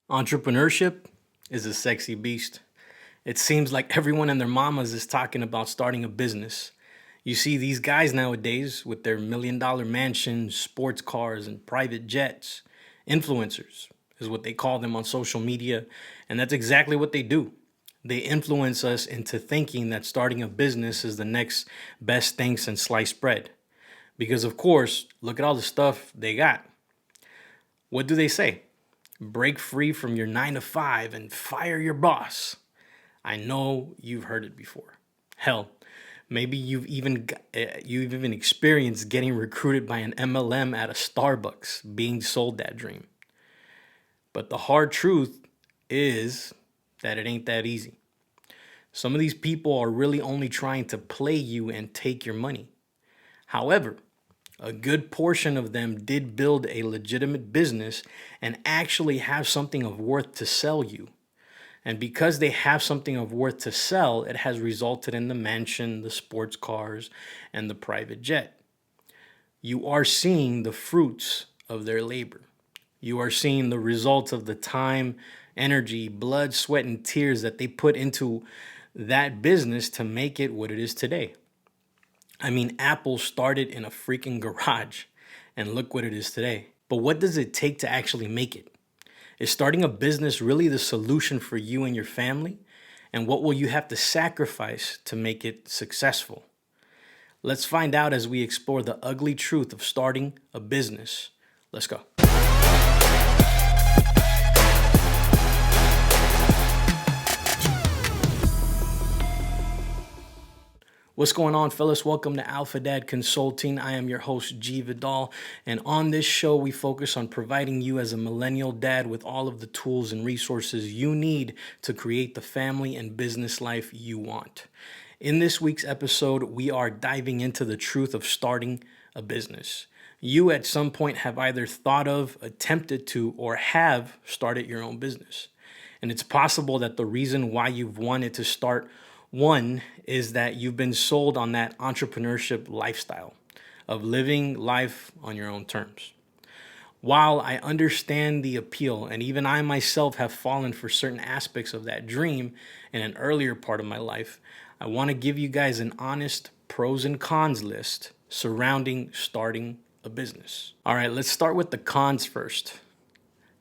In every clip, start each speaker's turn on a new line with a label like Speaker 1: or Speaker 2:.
Speaker 1: Entrepreneurship is a sexy beast. It seems like everyone and their mamas is talking about starting a business. You see these guys nowadays with their $1 million mansions, sports cars, and private jets. Influencers is what they call them on social media, and that's exactly what they do. They influence us into thinking that starting a business is the next best thing since sliced bread. Because, of course, look at all the stuff they got. What do they say? Break free from your 9 to 5 and fire your boss. I know you've heard it before. Hell, maybe you've even experienced getting recruited by an MLM at a Starbucks, being sold that dream. But the hard truth is that it ain't that easy. Some of these people are really only trying to play you and take your money. However, a good portion of them did build a legitimate business and actually have something of worth to sell you. And because they have something of worth to sell, it has resulted in the mansion, the sports cars, and the private jet. You are seeing the fruits of their labor. You are seeing the results of the time, energy, blood, sweat, and tears that they put into that business to make it what it is today. I mean, Apple started in a freaking garage, and look what it is today. But what does it take to actually make it? Is starting a business really the solution for you and your family? And what will you have to sacrifice to make it successful? Let's find out as we explore the ugly truth of starting a business. Let's go. What's going on, fellas? Welcome to Alpha Dad Consulting. I am your host, G. Vidal, and on this show, we focus on providing you as a millennial dad with all of the tools and resources you need to create the family and business life you want. In this week's episode, we are diving into the truth of starting a business. You at some point have either thought of, attempted to, or have started your own business. And it's possible that the reason why you've wanted to start one is that you've been sold on that entrepreneurship lifestyle of living life on your own terms. While I understand the appeal, and even I myself have fallen for certain aspects of that dream in an earlier part of my life, I want to give you guys an honest pros and cons list surrounding starting a business. All right, let's start with the cons first.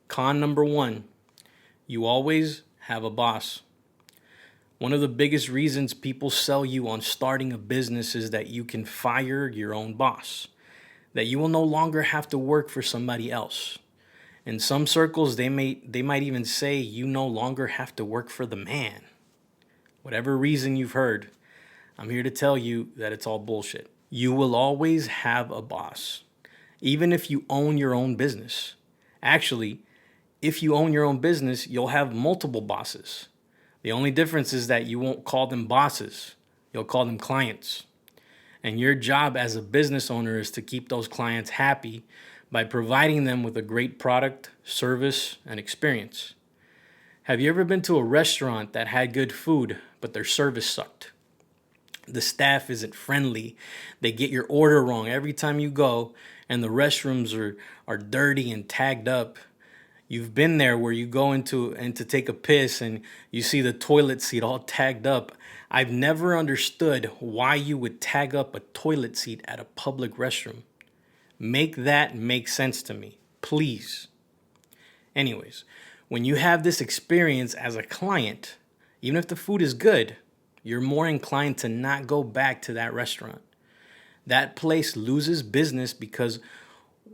Speaker 1: Con number one, you always have a boss. One of the biggest reasons people sell you on starting a business is that you can fire your own boss, that you will no longer have to work for somebody else. In some circles, they might even say you no longer have to work for the man. Whatever reason you've heard, I'm here to tell you that it's all bullshit. You will always have a boss, even if you own your own business. Actually, if you own your own business, you'll have multiple bosses. The only difference is that you won't call them bosses. You'll call them clients. And your job as a business owner is to keep those clients happy by providing them with a great product, service, and experience. Have you ever been to a restaurant that had good food, but their service sucked? The staff isn't friendly. They get your order wrong every time you go, and the restrooms are dirty and tagged up. You've been there where you go into and to take a piss and you see the toilet seat all tagged up. I've never understood why you would tag up a toilet seat at a public restroom. Make that make sense to me, please. Anyways, when you have this experience as a client, even if the food is good, you're more inclined to not go back to that restaurant. That place loses business because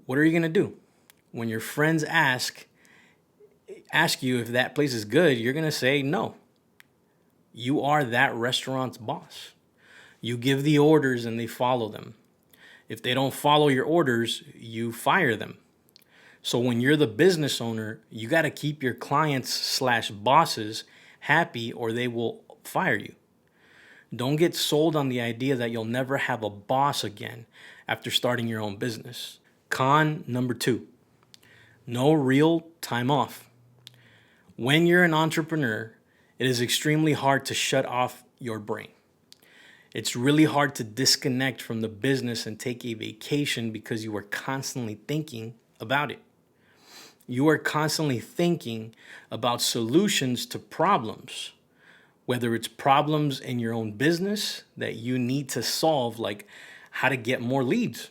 Speaker 1: what are you going to do? When your friends ask you if that place is good, you're going to say no. You are that restaurant's boss. You give the orders and they follow them. If they don't follow your orders, you fire them. So when you're the business owner, you got to keep your clients/bosses happy or they will fire you. Don't get sold on the idea that you'll never have a boss again after starting your own business. Con number two, no real time off. When you're an entrepreneur, it is extremely hard to shut off your brain. It's really hard to disconnect from the business and take a vacation because you are constantly thinking about it. You are constantly thinking about solutions to problems, whether it's problems in your own business that you need to solve, like how to get more leads,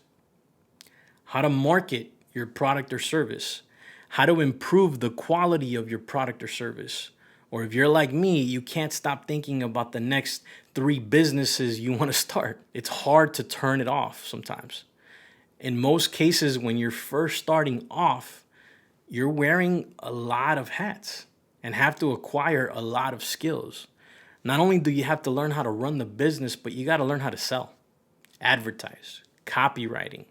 Speaker 1: how to market your product or service, how to improve the quality of your product or service. Or if you're like me, you can't stop thinking about the next 3 businesses you want to start. It's hard to turn it off sometimes. In most cases, when you're first starting off, you're wearing a lot of hats and have to acquire a lot of skills. Not only do you have to learn how to run the business, but you got to learn how to sell, advertise, copywriting,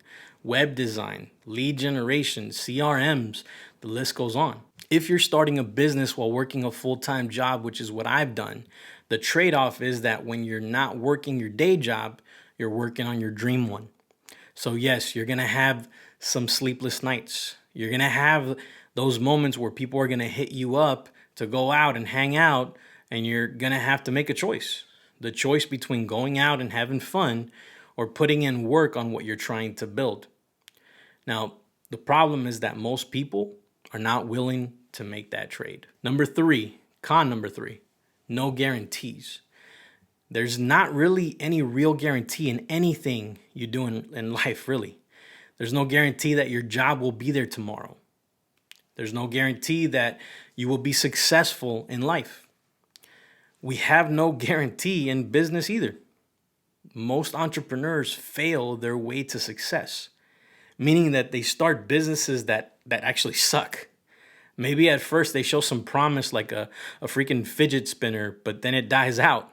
Speaker 1: web design, lead generation, CRMs, the list goes on. If you're starting a business while working a full-time job, which is what I've done, the trade-off is that when you're not working your day job, you're working on your dream one. So yes, you're going to have some sleepless nights. You're going to have those moments where people are going to hit you up to go out and hang out, and you're going to have to make a choice. The choice between going out and having fun or putting in work on what you're trying to build. Now, the problem is that most people are not willing to make that trade. Con number three, no guarantees. There's not really any real guarantee in anything you do in life, really. There's no guarantee that your job will be there tomorrow. There's no guarantee that you will be successful in life. We have no guarantee in business either. Most entrepreneurs fail their way to success, meaning that they start businesses that actually suck. Maybe at first they show some promise like a freaking fidget spinner, but then it dies out.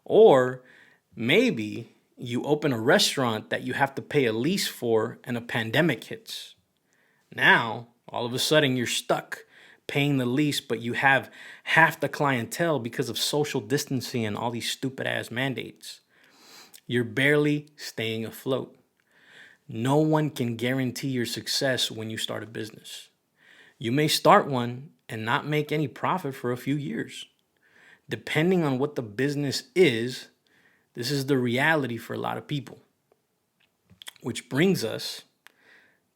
Speaker 1: Or maybe you open a restaurant that you have to pay a lease for and a pandemic hits. Now, all of a sudden you're stuck paying the lease, but you have half the clientele because of social distancing and all these stupid ass mandates. You're barely staying afloat. No one can guarantee your success when you start a business. You may start one and not make any profit for a few years. Depending on what the business is, this is the reality for a lot of people. Which brings us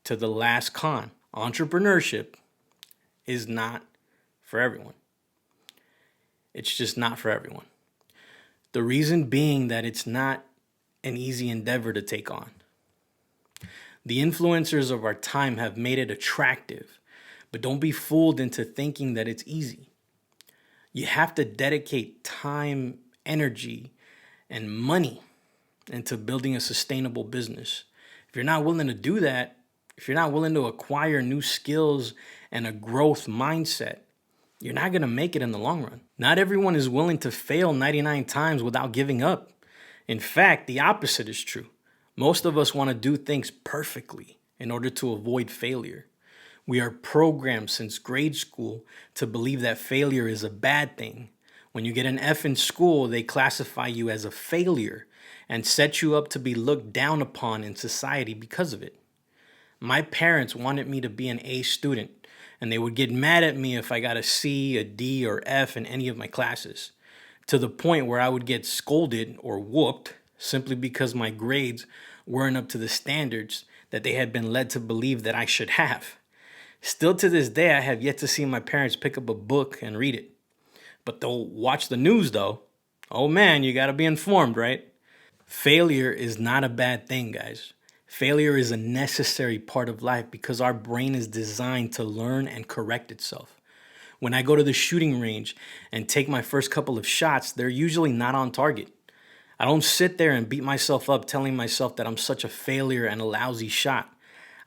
Speaker 1: to the last con. Entrepreneurship is not for everyone. It's just not for everyone. The reason being that it's not an easy endeavor to take on. The influencers of our time have made it attractive, but don't be fooled into thinking that it's easy. You have to dedicate time, energy, and money into building a sustainable business. If you're not willing to do that, if you're not willing to acquire new skills and a growth mindset, you're not going to make it in the long run. Not everyone is willing to fail 99 times without giving up. In fact, the opposite is true. Most of us want to do things perfectly in order to avoid failure. We are programmed since grade school to believe that failure is a bad thing. When you get an F in school, they classify you as a failure and set you up to be looked down upon in society because of it. My parents wanted me to be an A student, and they would get mad at me if I got a C, a D, or F in any of my classes, to the point where I would get scolded or whooped simply because my grades weren't up to the standards that they had been led to believe that I should have. Still to this day, I have yet to see my parents pick up a book and read it. But they'll watch the news though. Oh man, you gotta be informed, right? Failure is not a bad thing, guys. Failure is a necessary part of life because our brain is designed to learn and correct itself. When I go to the shooting range and take my first couple of shots, they're usually not on target. I don't sit there and beat myself up telling myself that I'm such a failure and a lousy shot.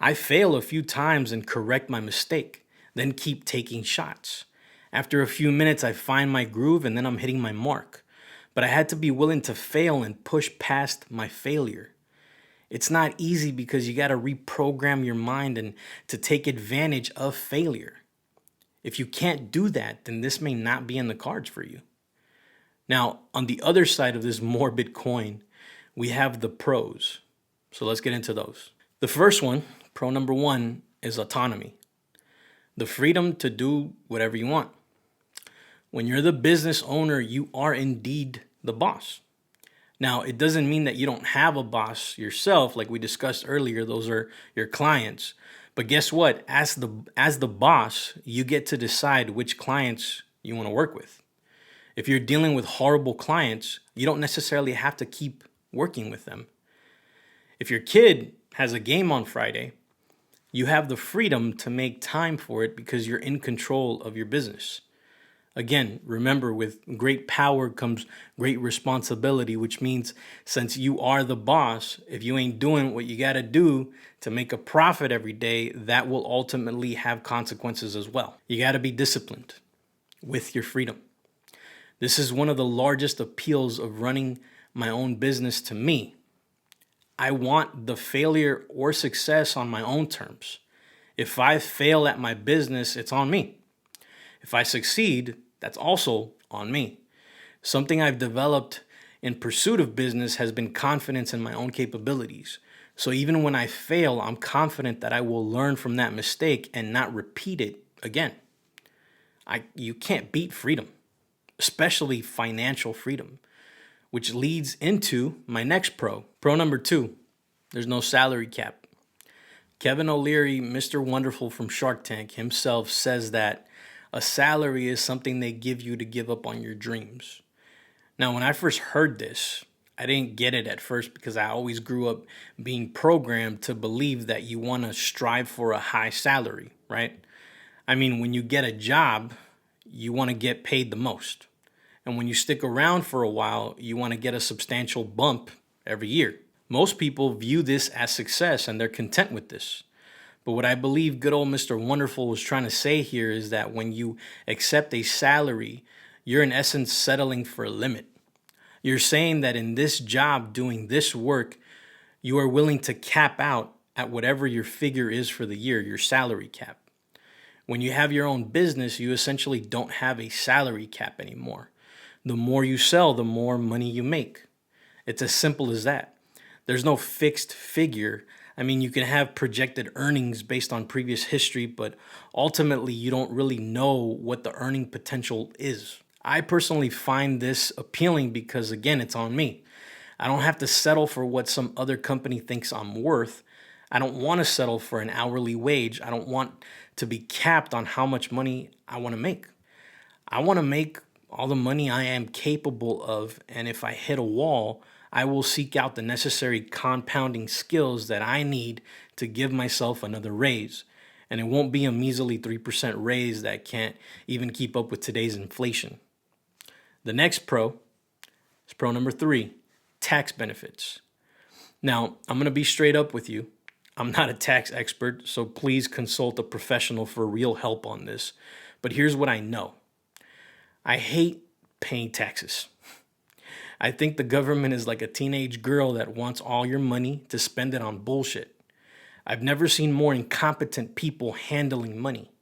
Speaker 1: I fail a few times and correct my mistake, then keep taking shots. After a few minutes, I find my groove and then I'm hitting my mark. But I had to be willing to fail and push past my failure. It's not easy because you got to reprogram your mind and to take advantage of failure. If you can't do that, then this may not be in the cards for you. Now, on the other side of this morbid coin, we have the pros. So let's get into those. The first one, pro number one, is autonomy. The freedom to do whatever you want. When you're the business owner, you are indeed the boss. Now, it doesn't mean that you don't have a boss yourself. Like we discussed earlier, those are your clients. But guess what? As the boss, you get to decide which clients you want to work with. If you're dealing with horrible clients, you don't necessarily have to keep working with them. If your kid has a game on Friday, you have the freedom to make time for it because you're in control of your business. Again, remember, with great power comes great responsibility, which means since you are the boss, if you ain't doing what you got to do to make a profit every day, that will ultimately have consequences as well. You got to be disciplined with your freedom. This is one of the largest appeals of running my own business to me. I want the failure or success on my own terms. If I fail at my business, it's on me. If I succeed, that's also on me. Something I've developed in pursuit of business has been confidence in my own capabilities. So even when I fail, I'm confident that I will learn from that mistake and not repeat it again. You can't beat freedom, especially financial freedom, which leads into my next pro. Pro number 2, there's no salary cap. Kevin O'Leary, Mr. Wonderful from Shark Tank himself, says that a salary is something they give you to give up on your dreams. Now, when I first heard this, I didn't get it at first because I always grew up being programmed to believe that you want to strive for a high salary, right? I mean, when you get a job, you want to get paid the most. And when you stick around for a while, you want to get a substantial bump every year. Most people view this as success and they're content with this. But what I believe good old Mr. Wonderful was trying to say here is that when you accept a salary, you're in essence settling for a limit. You're saying that in this job, doing this work, you are willing to cap out at whatever your figure is for the year, your salary cap. When you have your own business, you essentially don't have a salary cap anymore. The more you sell, the more money you make. It's as simple as that. There's no fixed figure. I mean, you can have projected earnings based on previous history, but ultimately you don't really know what the earning potential is. I personally find this appealing because, again, it's on me. I don't have to settle for what some other company thinks I'm worth. I don't want to settle for an hourly wage. I don't want to be capped on how much money I want to make. I want to make all the money I am capable of, and if I hit a wall, I will seek out the necessary compounding skills that I need to give myself another raise. And it won't be a measly 3% raise that can't even keep up with today's inflation. The next pro is pro number 3, tax benefits. Now, I'm going to be straight up with you. I'm not a tax expert, so please consult a professional for real help on this. But here's what I know. I hate paying taxes. I think the government is like a teenage girl that wants all your money to spend it on bullshit. I've never seen more incompetent people handling money.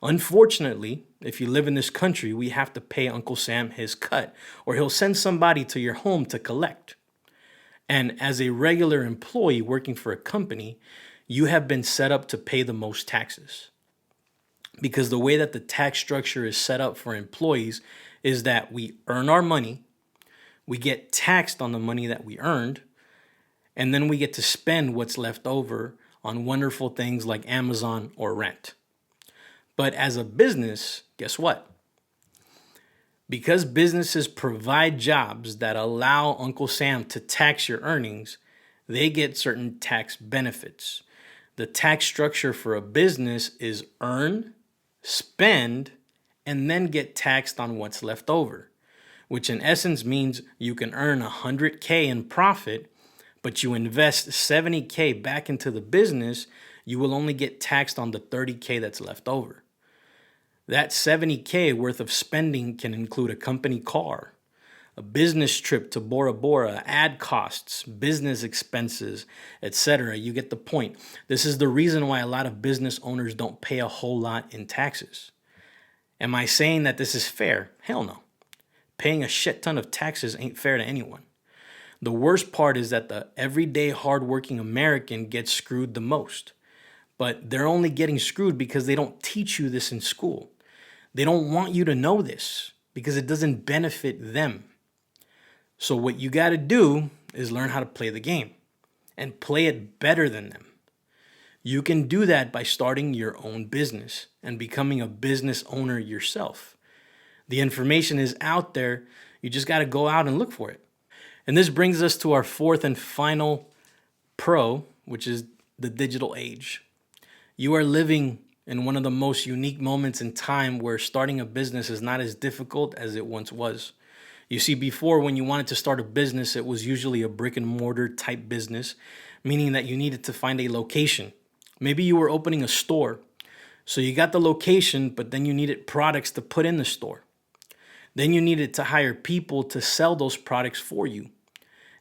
Speaker 1: Unfortunately, if you live in this country, we have to pay Uncle Sam his cut, or he'll send somebody to your home to collect. And as a regular employee working for a company, you have been set up to pay the most taxes. Because the way that the tax structure is set up for employees is that we earn our money, we get taxed on the money that we earned, and then we get to spend what's left over on wonderful things like Amazon or rent. But as a business, guess what? Because businesses provide jobs that allow Uncle Sam to tax your earnings, they get certain tax benefits. The tax structure for a business is earn, spend, and then get taxed on what's left over, which in essence means you can earn $100K in profit, but you invest $70K back into the business, you will only get taxed on the $30K that's left over. That $70K worth of spending can include a company car, a business trip to Bora Bora, ad costs, business expenses, etc. You get the point. This is the reason why a lot of business owners don't pay a whole lot in taxes. Am I saying that this is fair? Hell no. Paying a shit ton of taxes ain't fair to anyone. The worst part is that the everyday hardworking American gets screwed the most. But they're only getting screwed because they don't teach you this in school. They don't want you to know this because it doesn't benefit them. So what you got to do is learn how to play the game and play it better than them. You can do that by starting your own business and becoming a business owner yourself. The information is out there. You just got to go out and look for it. And this brings us to our fourth and final pro, which is the digital age. You are living in one of the most unique moments in time where starting a business is not as difficult as it once was. You see, before, when you wanted to start a business, it was usually a brick and mortar type business, meaning that you needed to find a location. Maybe you were opening a store. So you got the location, but then you needed products to put in the store. Then you needed to hire people to sell those products for you.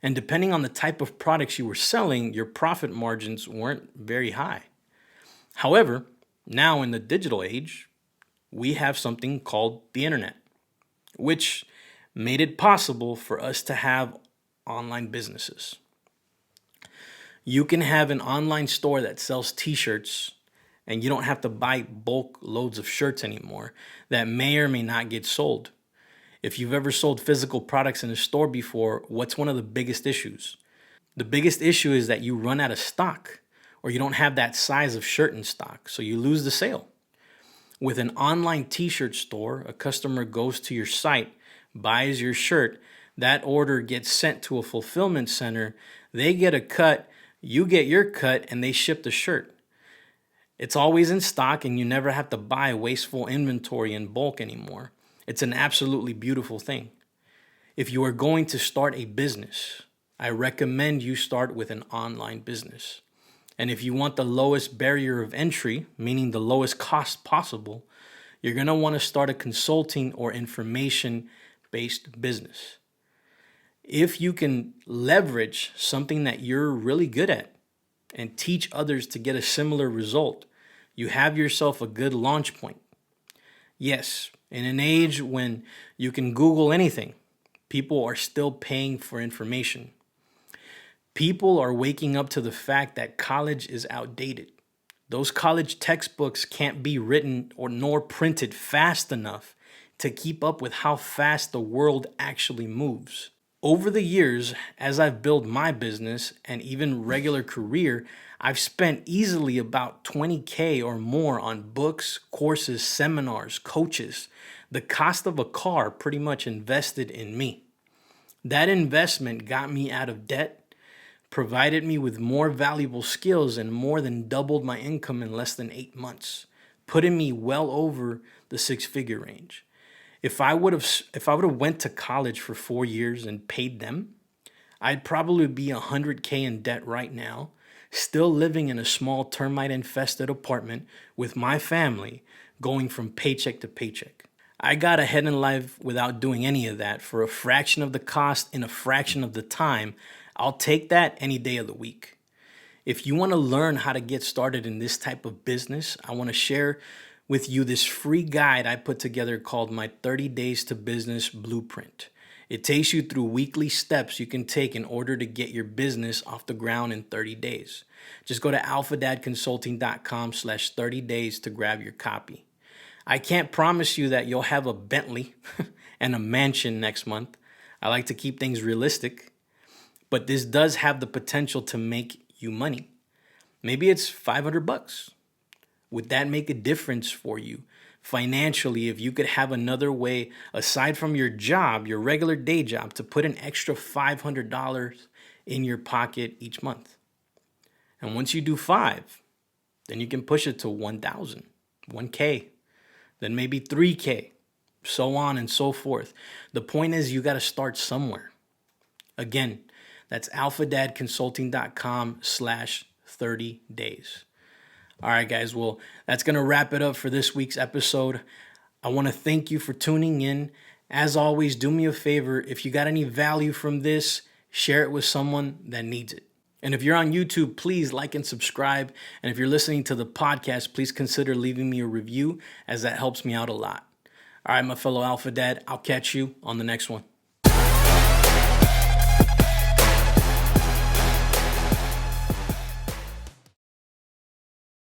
Speaker 1: And depending on the type of products you were selling, your profit margins weren't very high. However, now in the digital age, we have something called the internet, which made it possible for us to have online businesses. You can have an online store that sells t-shirts, and you don't have to buy bulk loads of shirts anymore that may or may not get sold. If you've ever sold physical products in a store before, what's one of the biggest issues? The biggest issue is that you run out of stock, or you don't have that size of shirt in stock, so you lose the sale. With an online t-shirt store, a customer goes to your site, buys your shirt, that order gets sent to a fulfillment center, they get a cut, you get your cut, and they ship the shirt. It's always in stock, and you never have to buy wasteful inventory in bulk anymore. It's an absolutely beautiful thing. If you are going to start a business, I recommend you start with an online business. And if you want the lowest barrier of entry, meaning the lowest cost possible, you're going to want to start a consulting or information-based business. If you can leverage something that you're really good at and teach others to get a similar result, you have yourself a good launch point. Yes, in an age when you can Google anything, people are still paying for information. People are waking up to the fact that college is outdated. Those college textbooks can't be written or nor printed fast enough to keep up with how fast the world actually moves. Over the years, as I've built my business and even regular career, I've spent easily about $20,000 or more on books, courses, seminars, coaches. The cost of a car pretty much invested in me. That investment got me out of debt, provided me with more valuable skills, and more than doubled my income in less than 8 months, putting me well over the six-figure range. If I would have went to college for 4 years and paid them, I'd probably be $100,000 in debt right now, still living in a small termite-infested apartment with my family, going from paycheck to paycheck. I got ahead in life without doing any of that for a fraction of the cost in a fraction of the time. I'll take that any day of the week. If you want to learn how to get started in this type of business, I want to share with you this free guide I put together called my 30 Days to Business Blueprint. It takes you through weekly steps you can take in order to get your business off the ground in 30 days. Just go to alphadadconsulting.com/30 days to grab your copy. I can't promise you that you'll have a Bentley and a mansion next month. I like to keep things realistic, but this does have the potential to make you money. Maybe it's $500. Would that make a difference for you financially if you could have another way aside from your job, your regular day job, to put an extra $500 in your pocket each month? And once you do 5, then you can push it to 1,000, 1K, then maybe 3K, so on and so forth. The point is you got to start somewhere. Again, that's alphadadconsulting.com/30 days. All right, guys. Well, that's going to wrap it up for this week's episode. I want to thank you for tuning in. As always, do me a favor. If you got any value from this, share it with someone that needs it. And if you're on YouTube, please like and subscribe. And if you're listening to the podcast, please consider leaving me a review, as that helps me out a lot. All right, my fellow Alpha Dad, I'll catch you on the next one.